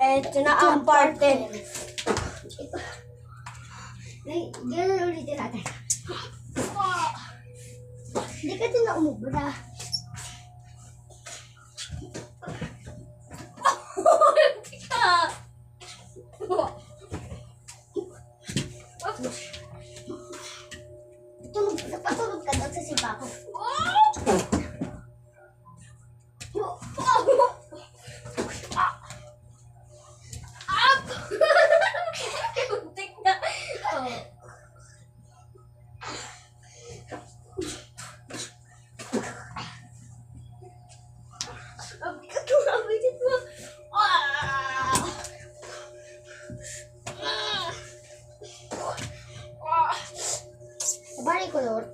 Ito na ang part 10. Ganun ulitin natin. Hindi ka din na umubra. Napatulog ka daw sa sipa ko. Balik ko Lord.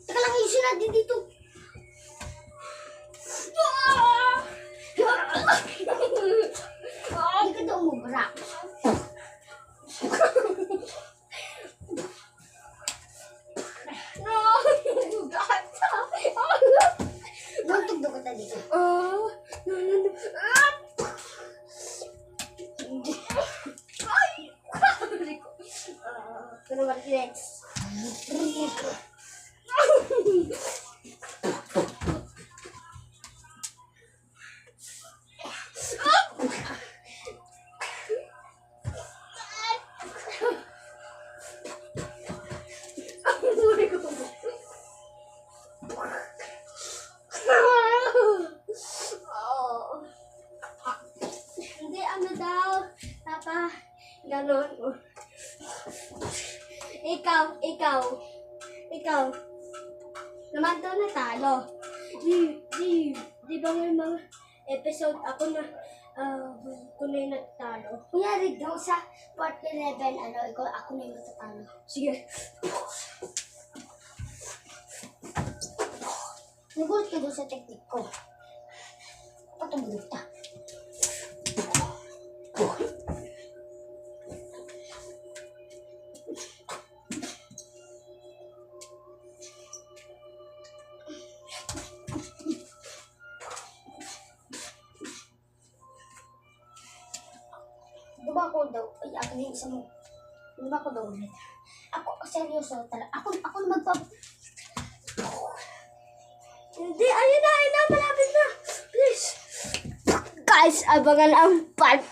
Teka lang, ayusin natin dito. Hindi ka daw umubra. Nagtugdo ka tayo dito. Pero next. Hindi, ano daw? Papa, ganon. Ikaw. Naman daw natalo. Di ba may mga episode ako na ko na yung natalo? Kunyari daw sa part 11, ako na yung matatalo. Sige. Nagulat ka doon sa technique ko. Patubulog ta. Diba ako daw, akin yung isa mo. Diba ako daw ulit. Ako, seryoso talaga. Ako na Hindi, ayun na, malapit na. Please. Guys, abangan ang part